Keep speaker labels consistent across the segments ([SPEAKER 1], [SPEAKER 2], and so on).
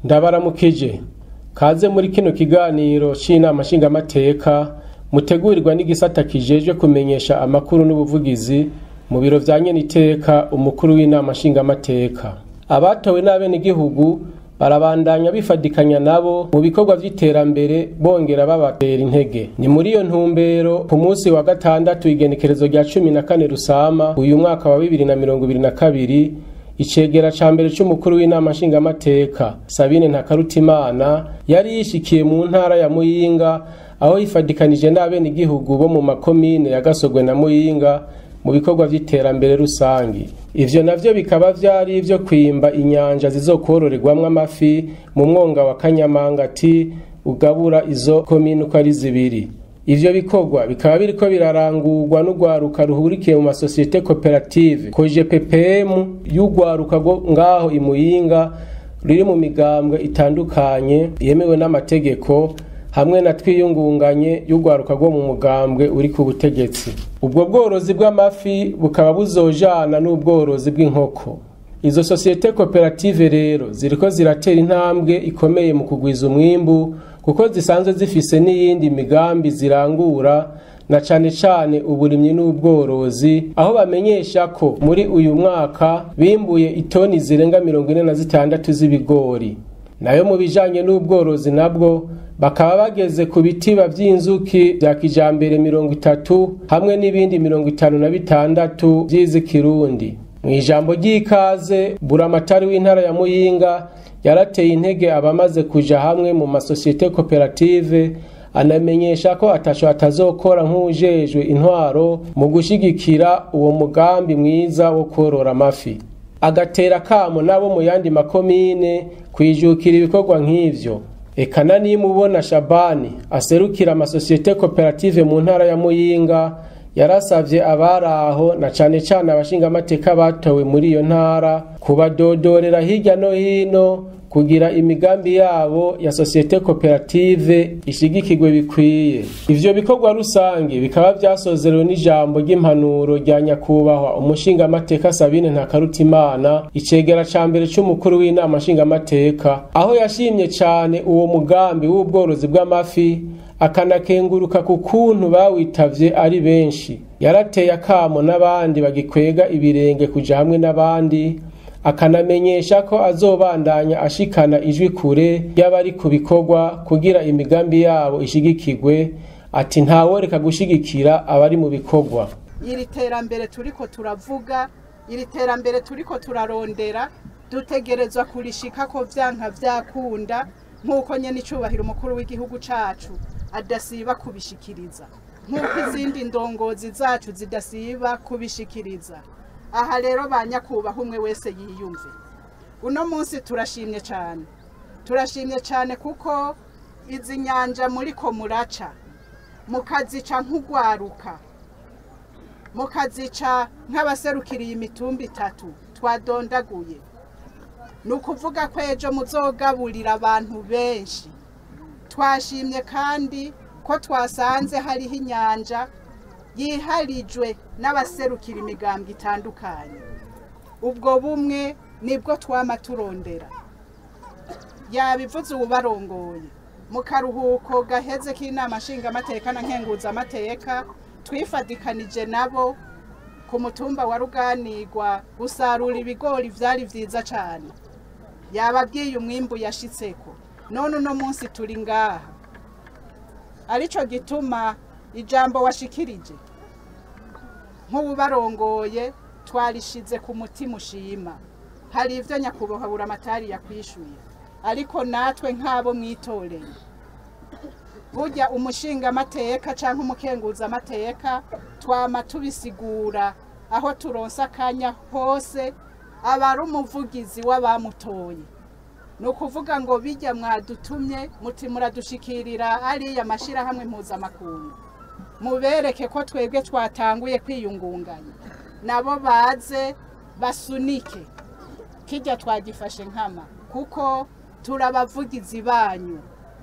[SPEAKER 1] Ndabaramukije kaze muri kino kiganiro c'Inama Nshingamateka mutegurirwa n'igisata kijejwe kumenyesha amakuru n'ubuvugizi mu biro vya Nyeniteka umukuru w'Inama Nshingamateka. Abatowe n'abenegihugu barabandanya bifadikanya nabo mu bikorwa vy'iterambere bongera babatera intege. Ni muri iyo ntumbero ku munsi wa gatandatu igenekerezo rya 14 Rusama uyu mwaka wa 2022 icegera ca mbere c'umukuru w'Inama Nshingamateka Sabine Ntakarutimana yari yishikiye mu ntara ya Muyinga aho yifadikanije n'abenegihugu bo mu makomine ya Gasogwe na Muyinga mu bikorwa vy'iterambere rusangi. Ivyo navyo bikaba vyari ivyo kwimba inyanja zizokororerwamwo amafi mu mwonga wa Kanyamangati ugabura izo komine uko ari zibiri. Ivyo bikorwa bikaba biriko birarangurwa n'ugwaruka ruhurikiye mu masosiyete koperative koje PPM y'ugwaruka ngaho imuyinga riri mu migambwe itandukanye yemewe n'amategeko hamwe na twiyungunganye y'ugwaruka rwo mu mugambwe uri ku butegetsi. Ubwo bworozi bw'amafi bukaba buzojana n'ubworozi bw'inkoko. Izo sosiyete koperative rero ziriko ziratera intambwe ikomeye mu kugwiza umwimbu kuko zisanzwe zifise n'iyindi migambi zirangura na cane uburimyi n'ubworozi, aho bamenyesha ko muri uyu mwaka bimbuye itoni zirenga 46 z'ibigori. Nayo mu bijanye n'ubworozi nabwo bakaba bageze ku bitiba vy'inzuki vya kijambere 30 hamwe n'ibindi 56 vy'izikirundi. Mwijambo ry'ikaze buramatari w'intara ya Muyinga yarateye intege abamaze kuja hamwe mu masosiyete koperative, anamenyesha ko ataco atazokora nk'ujejwe intwaro mu gushigikira uwo mugambi mwiza wo korora amafi. Agatera kamo nabo mu yandi makomine kwijukira ibikorwa nk'ivyo. Ekana nimubona Shabani aserukira amasosiyete koperative mu ntara ya Muyinga yarasavye abaraho na cane abashingamateka batowe muri iyo ntara kubadodorera hirya no hino kugira imigambi yabo ya sosiyete koperative ishigikirwe bikwiye. Ivyo bikorwa rusangi bikaba vyasozerewe n'ijambo ry'impanuro rya nyakubahwa umushingamateka Sabine Ntakarutimana icegera ca mbere c'umukuru w'Inama Nshingamateka, aho yashimye cane uwo mugambi w'ubworozi bw'amafi akanakenguruka ku kuntu bawitavye ari benshi. Yarateye akamo n'abandi bagikwega ibirenge kuja hamwe n'abandi, akanamenyesha ko azobandanya ashikana ijwi kure y'abari ku bikorwa kugira imigambi yabo ishigikirwe. Ati ntaworeka gushigikira abari mu bikorwa.
[SPEAKER 2] Iri terambere turiko turavuga, iri terambere turiko turarondera dutegerezwa kurishika ko vyanka vyakunda nkuko nyene icubahiro umukuru w'igihugu cacu adasiba kubishikiriza, nkuko izindi ndongozi zacu zidasiba kubishikiriza. Aha rero banyakubaha umwe wese yiyumve. Uno munsi turashimye cyane kuko izi nyanja muri ko muraca mukazica nk'ugwaruka, mukazica nk'abaserukiriye imitumba 3 twadondaguye. Nukuvuga ko ejo muzogaburira abantu benshi. Twashimye kandi ko twasanze hariho inyanja yiharijwe n'abaserukira imigambwe itandukanye. Ubwo bumwe nibwo twama turondera. Yabivuze ubarongoye mu karuhuko gaheze k'Inama Nshingamateka na Nkenguzamateka twifadikanije nabo ku mutumba wa Ruganirwa gusarura ibigori vyari vyiza cane. Yababwiye umwimbu yashitseko. None uno munsi turi ngaha. Arico gituma ijambo washikirije nk'ubarongoye twarishize ku mutima ushima. Hari ivyo nyakubahwa buramatari yakwishuye, ariko natwe nk'abo mwitoreye burya umushingamateka canke umukenguzamateka twama tubisigura aho turonsa akanya hose abari umuvugizi w'abamutoye. Nukuvuga ngo bijya mwadutumye muti muradushikirira ari amashirahamwe mpuzamakungu, mubereke ko twebwe twatanguye kwiyungunganya, nabo baze basunike kijya twagifashe nkama kuko turabavugizi banyu.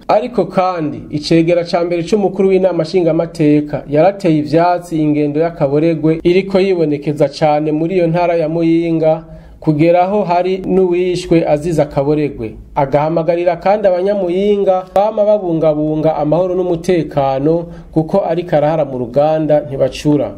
[SPEAKER 1] Ariko kandi icegera ca mbere c'umukuru w'Inama Nshingamateka yarateye ivyatsi ingendo y'akaboregwe iriko yibonekeza cane muri iyo ntara ya Muyinga kugeraho hari n'uwishwe aziza akaboregwe. Agahamagarira kandi abanyamuyinga bama babungabunga amahoro n'umutekano kuko ari karahara mu ruganda ntibacura.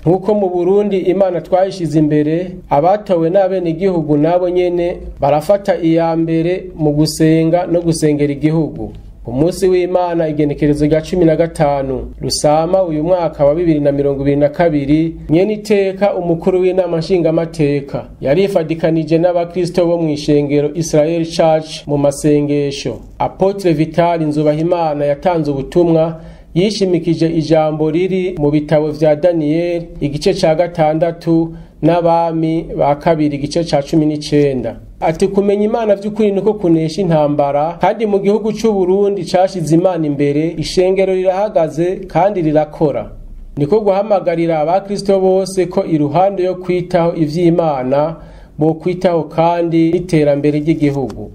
[SPEAKER 1] Nkuko mu Burundi Imana twayishize imbere, abatowe n'abene igihugu nabo nyene barafata iya mbere mu gusenga no gusengera igihugu. Umunsi w'Imana igenekerezo rya 15 Rusama uyu mwaka wa 2022, nyene iteka umukuru w'Inama Nshingamateka yarifadikanije n'abakristo bo mu ishengero Israel Church mu masengesho. Apotre Vital Nzubahimana yatanze ubutumwa yishimikije ijambo riri mu bitabo vya Daniel igice ca 6 n'Abami ba kabiri igice ca 19. Ati kumenya Imana vy'ukuri niko kunesha intambara, kandi mu gihugu c'u Burundi cashize Imana imbere, ishengero rirahagaze kandi rirakora. Niko guhamagarira abakristo bose ko iruhande yo kwitaho ivy'Imana bo kwitaho kandi iterambere ry'igihugu.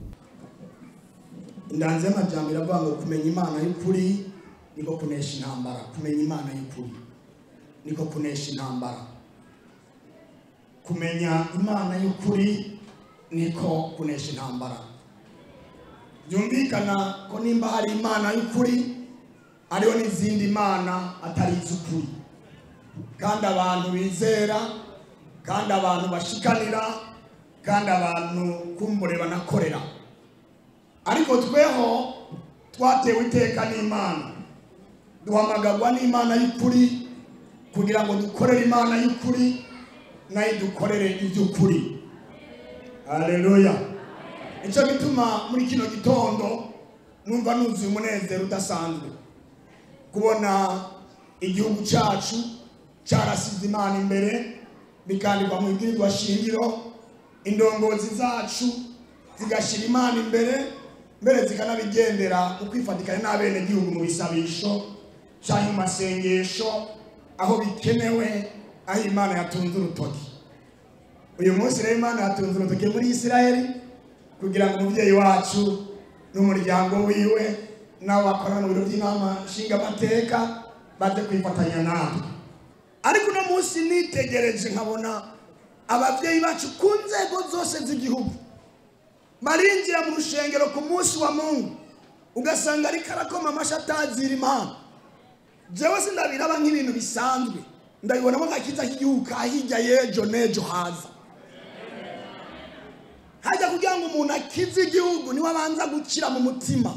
[SPEAKER 3] Ndanze amajambo iravuga ngo kumenya Imana y'ukuri niko kunesha intambara. Kumenya Imana y'ukuri niko kunesha intambara. Kumenya Imana y'ukuri niko kunesha intambara. Byumvikana ko nimba hari Imana y'ukuri, ariho n'izindi Imana atari iz'ukuri, kandi abantu bizera, kandi abantu bashikanira, kandi abantu kumbure banakorera. Ariko tweho twatewe iteka n'Imana, duhamagagwa n'Imana y'ukuri kugira ngo dukorere Imana y'ukuri, nayo dukorere iby'ukuri. Haleluya. Icyo gituma muri kino gitondo numva nuzuye umunezero udasanzwe kubona igihugu cyacu cyarasize Imana imbere, bikandikwa mu ibwirizwa shingiro, indongozi zacu zigashira Imana imbere, mbere zikanabigendera ukwifatikanya n'abene gihugu mu bisabisho cyangwa mu masengesho aho bikenewe, aho Imana yatunze urutoki. Uyu munsi rero Imana yatunze urutoki muri Israeli kugira ngo umubyeyi wacu n'umuryango wiwe n'abo bakorana mu biro by'Inama Nshingamateka baze kwifatanya natwe. ariko no munsi nitegereje nkabona abavyeyi bacu ku nzego zose z'igihugu marinjira mu rushengero ku munsi wa Mungu ugasanga ari karakoma amashatazira Imana. Jewe sindabiraba nk'ibintu bisanzwe, ndabibonamo nkakiza k'igihugu kahijya yejo nejo haza. Hajya kugira ngo umuntu akize igihugu niwe abanza gukira mu mutima.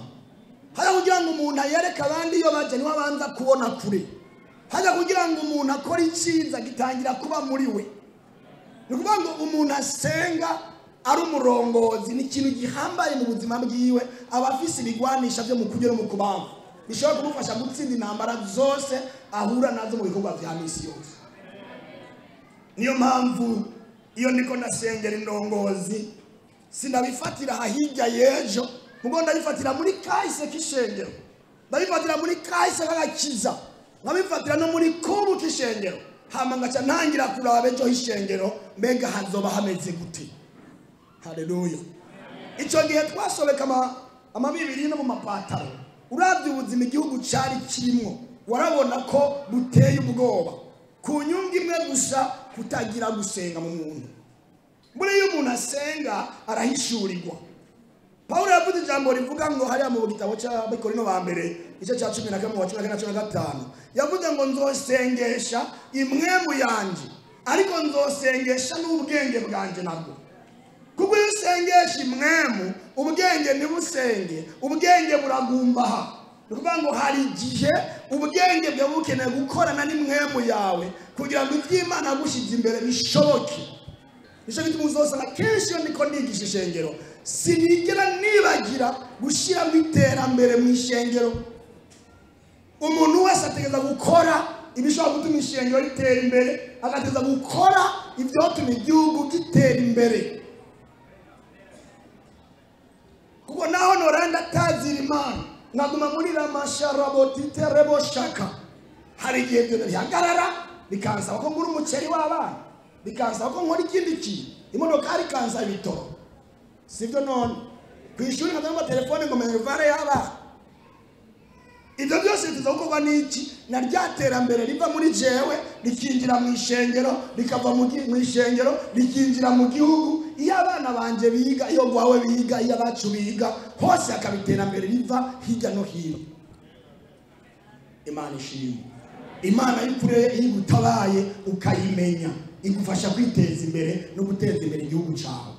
[SPEAKER 3] Hajya kugira ngo umuntu yereke abandi iyo baje niwe abanza kubona kure. Hajya kugira ngo umuntu akora icyiza gitangira kuba muri we. Nukuvuga ngo umuntu asenga ari umurongozi ni ikintu gihambaye mu buzima bwiwe, abafise ibigwanisha byo mu kugera mu kubaho bishobora kumufasha gutsinda intambara zose ahura nazo mu bikorwa vya misi yose. Niyo mpamvu iyo niko ndasengera indongozi sinabifatira hahijya yejo, mugo ndabifatira muri kahise k'ishengero, ndabifatira muri kahise k'agakiza, ndabifatira no muri kubu k'ishengero, hama ngaca ntangira kuraba ejo h'ishengero mbega hazoba hameze gute. Haleluya. Ico gihe twasobeka amabibiri no mu mapataro, uravye ubuzima igihugu cari kirimo warabona ko buteye ubwoba, ku nyungu imwe gusa kutagira gusenga mu muntu. Muri iyo umuntu asenga arahishurirwa. Paulo yavuze ijambo rivuga ngo hariya mu gitabo cy'Abikorino ba mbere igice cya 11:15 yavuze ngo nzosengesha imwemu yanje ariko nzosengesha n'ubwenge bwanje nabwo. Kuko iyo usengesha imwemu ubwenge ntibusenge, ubwenge buragumbaha. Nukuvuga ngo hari igihe ubwenge bwe bukeneye gukorana n'imwemu yawe kugira ngo iby'Imana gushize imbere bishoboke. Nisho gituma uzosanga kenshi iyo niko nigisha ishengero sinigera nibagira gushira mu iterambere mu ishengero. Umuntu wese ategeza gukora ibishobora gutuma ishengero ritera imbere, agateza gukora ibyo bituma igihugu gitera imbere. Kuko naho noranda tazira Imana nkaguma muri ramasharabotite rebo shaka, hari igihe byo bihagarara bikansaba ko ngura umuceri w'abana, bikansaba ko nkora ikindi kintu, imodoka ari kansa ibitoro. Sivyo none kwishuri nkazamba telefone ngo menevare y'abana. Ibyo byose tuzagukorwa n'iki? Na ryaterambere riva muri jewe rikinjira mu ishengero, rikava mu ishengero rikinjira mu gihugu. Iyo abana banje biga, iyo gwawe biga, iyo abacu biga, hose akabiterambere riva hirya no hino. Imana ishimwe. Imana y'ukuri igutabaye ukayimenya igufasha kwiteza imbere no guteza imbere igihugu cyawe.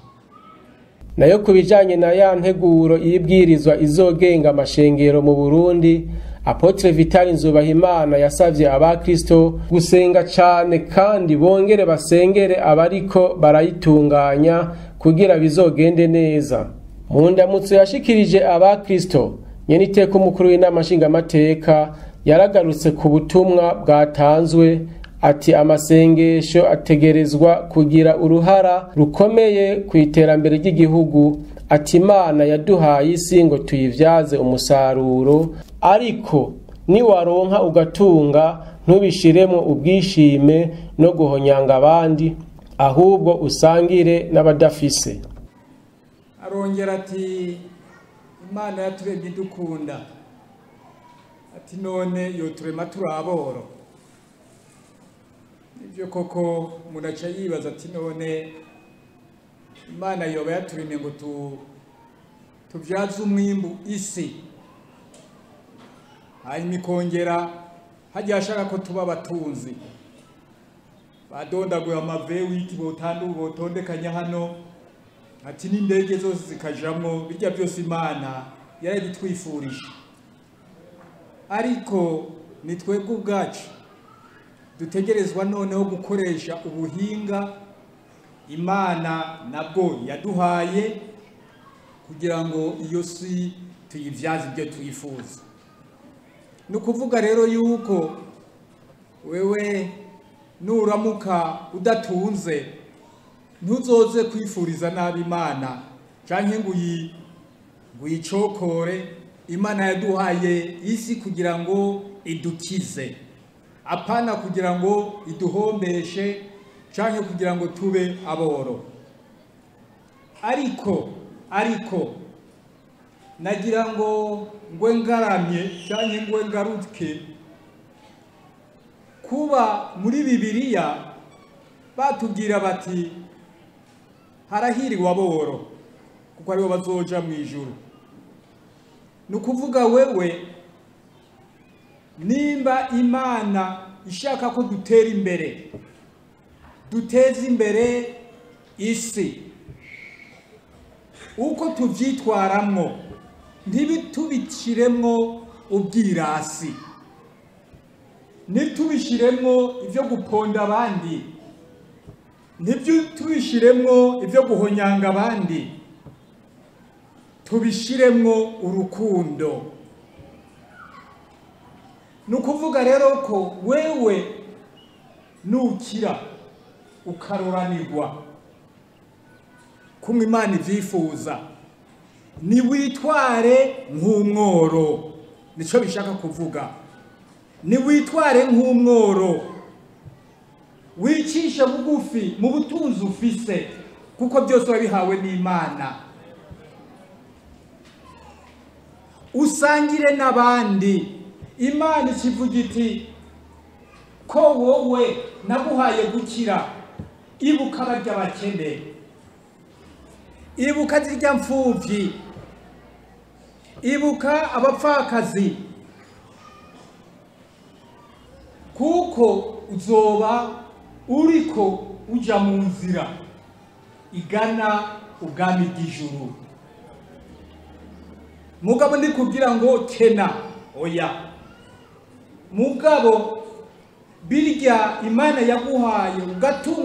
[SPEAKER 1] Nayo kubijanye na ya nteguro ibwirizwa izogenga amashengero mu Burundi, Apotre Vital Nzubahimana yasavye abakristo gusenga cyane kandi bongere basengere abariko barayitunganya kugira bizogende neza. Mu ndamutso yashikirije abakristo, nyeniteka umukuru w'Inama Nshingamateka yaragarutse ku butumwa bwatanzwe ati amasengesho ategerezwa kugira uruhara rukomeye ku iterambere ry'igihugu. Ati Imana yaduhaye isi ngo tuyivyaze umusaruro, ariko niwaronka ugatunga ntubishiremo ubwishime no guhonyanga abandi, ahubwo usangire n'abadafise.
[SPEAKER 4] Arongera ati Imana yaturemye dukunda, ati none yoturema turaboro. Ibyo koko munaca yibaza ati none Imana yoba yaturemye ngo tuvyaze umwimbu isi, hanyuma ikongera hajya ashaka ko tuba abatunzi, badondaguye amave wiki botondekanya hano, ati n'indege zose zikajamwo, bijya byose Imana yarabitwifurije. Ariko ni twebwe ubwacu dutegerezwa noneho gukoresha ubuhinga Imana nabwo yaduhaye kugira ngo iyo si tuyivyaze ibyo twifuza. Nukuvuga rero yuko wewe nuramuka udatunze ntuzoze kwifuriza nabi Imana canke ngo uyicokore. Imana yaduhaye isi kugira ngo idukize, apana kugira ngo iduhombeshe canke kugira ngo tube aboro. Ariko nagira ngo ngwe ngaramye canke ngwe ngaruke kuba muri Bibiliya batubwira bati harahiriwe aboro kuko aribo bazoja mu ijuru. Nukuvuga wewe nimba Imana ishaka ko dutera imbere, duteza imbere isi, uko tuvyitwaramwo ntibitubishiremwo ubwirasi, ntitubishiremwo ivyo guponda abandi, ntitubishiremwo ivyo guhonyanga abandi, tubishiremwo urukundo. Nukuvuga rero ko wewe nukira ukaroranirwa kumwe Imana ivyifuza, niwitware nk'umworo. Nico bishaka kuvuga, niwitware nk'umworo, wicisha bugufi mu butunzi ufise, kuko byose wabihawe n'Imana. Usangire n'abandi. Imana ikivuga iti ko wowe naguhaye gukira, ibuka barya bakene, ibuka zirya mfuvyi, ibuka abapfakazi, kuko uzoba uriko uja mu nzira igana ubwami bw'ijuru. Mugabo ndi kugira ngo kena, oya. Mugabo birya Imana yaguhaye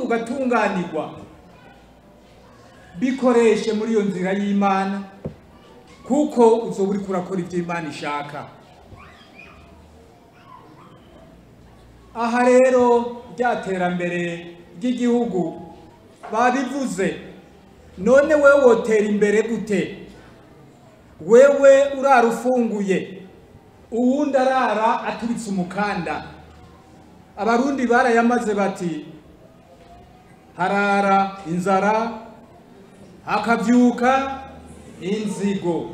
[SPEAKER 4] ugatunganirwa, bikoreshe muri iyo nzira y'Imana, kuko uzoba uriko urakora ivyo Imana ishaka. Aha rero ryaterambere ry'igihugu babivuze, none wewe wotera imbere gute? Wewe urara ufunguye, uwundi arara aturitse umukanda. Abarundi barayamaze bati harara inzara hakavyuka inzigo.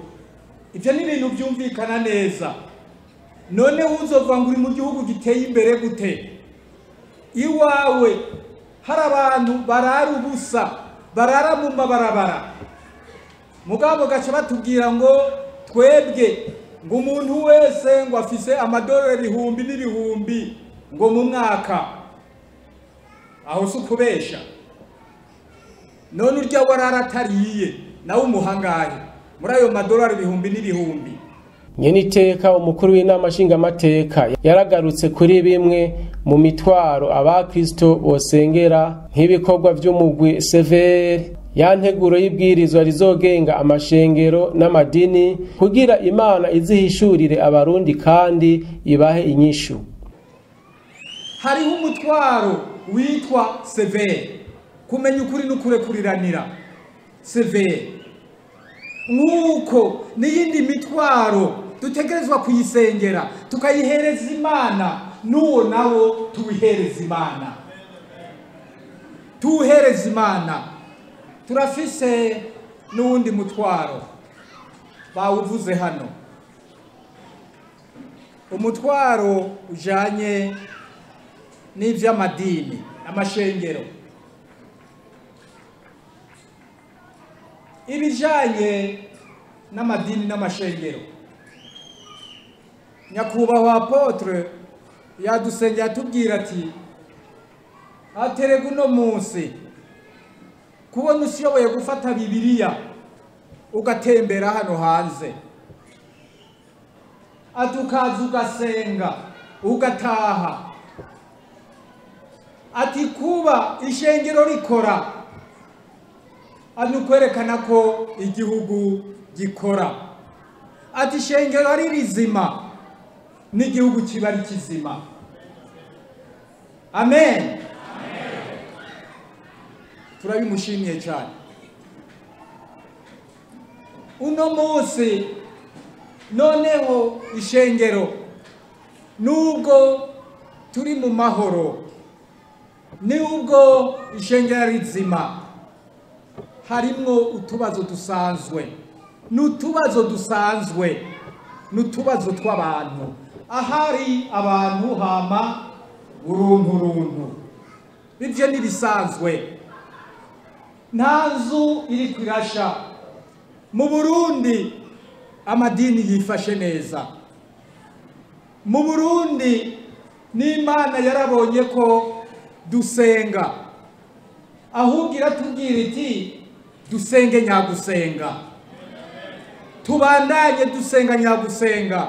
[SPEAKER 4] Ivyo ni ibintu byumvikana neza. None uzova ngo uri mu gihugu giteye imbere gute? Iwawe hari abantu barara ubusa, barara mu mabarabara. Mugabo gace batubwira ngo twebwe ngo umuntu wese ngo afise amadolari ibihumbi n'ibihumbi ngo mu mwaka. Aho sukubesha. None urya warara atariye nawe umuhangaye muri ayo madolari ibihumbi n'ibihumbi.
[SPEAKER 1] Nyeniteka umukuru w'Inama Nshingamateka yaragarutse kuri bimwe mu mitwaro abakristo bosengera nk'ibikorwa by'umugwi severe, ya nteguro y'ibwirizwa rizogenga amashengero n'amadini kugira Imana izihishurire abarundi kandi ibahe inyishu.
[SPEAKER 4] Hariho umutwaro witwa severe, kumenya ukuri n'ukurekuriranira. Severe nk'uko n'iyindi mitwaro dutegerezwa kuyisengera tukayihereza Imana, n'uwo nawo tuwihereza Imana. Tuwuhereza Imana. Turafise n'uwundi mutwaro bawuvuze hano, umutwaro ujanye n'ivy'amadini, amashengero. Ibijanye n'amadini n'amashengero, nyakubahwa apotre yadusengera atubwira ati aterega uno munsi kubona ushoboye gufata Bibiliya ugatembera hano hanze, atukaza ugasenga ugataha, ati kuba ishengero rikora anukwerekana ko igihugu gikora, ati ishengero ari rizima n'igihugu kiba ari kizima. Amen. Turabimushimiye cyane. Uno munsi noneho ishengero nubwo turi mu mahoro, nubwo ishengero rizima, harimwo utubazo dusanzwe, n'utubazo tw'abantu. Ahari abantu hama urunturuntu. Ibyo ntibisanzwe. Nta nzu iri kwirasha. Mu Burundi amadini yifashe neza. Mu Burundi n'Imana yarabonye ko dusenga. Ahubwo iratubwira iti dusenge nyagusenga. Tubandanye dusenga nyagusenga.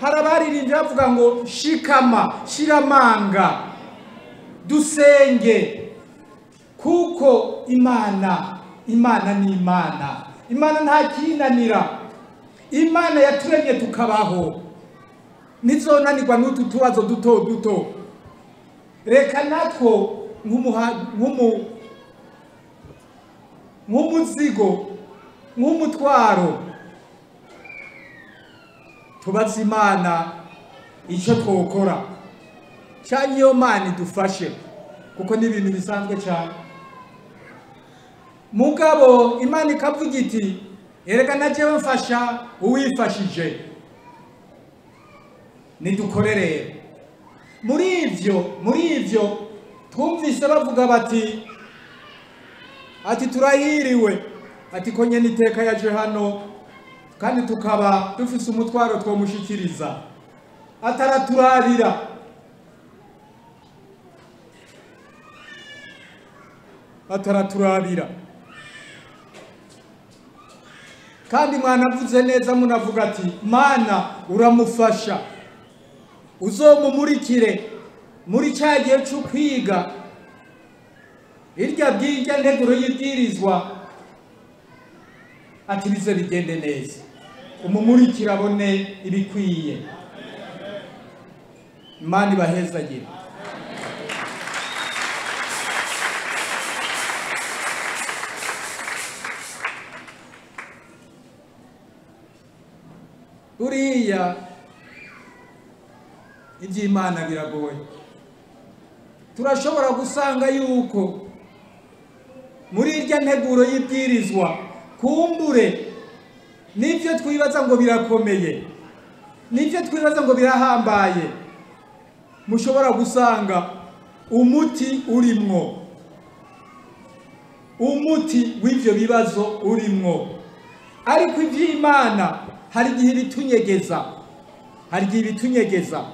[SPEAKER 4] Hari abaririmbye bavuga ngo shikama, shiramanga. Dusenge kuko Imana ni Imana. Imana nta kinanira. Imana yaturemye tukabaho. Nizonanirwa n'utu tubazo duto duto. Reka natwo nk'umuzigo, nk'umutwaro, tubaze Imana icyo twokora. Cyane iyo Mana idufashe kuko ni ibintu bisanzwe cyane. Mugabo Imana ikavuga iti erega najewe mfasha uwifashije. Nidukorere. Muri ivyo twumvise bavuga bati ati turahiriwe, ati ko Nyeniteka yaje hano kandi tukaba dufise umutwaro twomushikiriza. Ataraturabira. Kandi mwanavuze neza munavuga ati Mana uramufasha. Uzomumurikire muri cyagiye cyo kwiga. Irya bw'irya nteguro y'ibwirizwa ati bize bigende neza. Umumurikira abone ibikwiye. Imana ibahezagire. Buriya iby'Imana biragoye. Turashobora gusanga yuko muri irya nteguro y'ibwirizwa kumbure nibyo twibaza ngo birakomeye, nibyo twibaza ngo birahambaye, mushobora gusanga umuti urimwo, umuti w'ibyo bibazo urimwo. Ariko iby'Imana hari igihe bitunyegeza,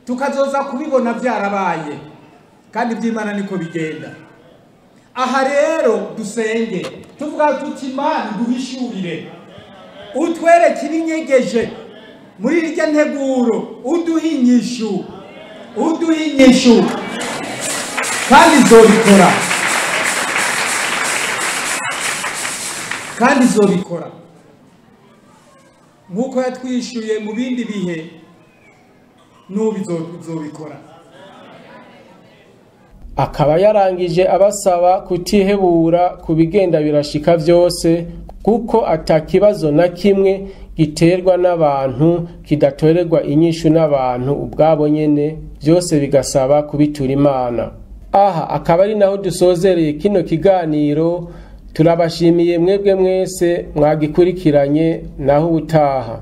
[SPEAKER 4] tukazoza kubibona byarabaye, kandi iby'Imana niko bigenda. Aha rero dusenge tuvuga tuti Imana duhishurire, utwereke ibinyegeje muri irya nteguro, uduhinyishu kandi zobikora nk'uko yatwishyuye mu bindi bihe, n'ubu izobikora.
[SPEAKER 1] Akaba yarangije abasaba kutihebura ku bigenda birashika byose, kuko atakibazo na kimwe giterwa n'abantu kidatorerwa inyishu n'abantu ubwabo nyene, byose bigasaba kubitura Imana. Aha akaba ari naho dusozereye kino kiganiro. Turabashimiye mwebwe mwese mwagikurikiranye, naho ubutaha.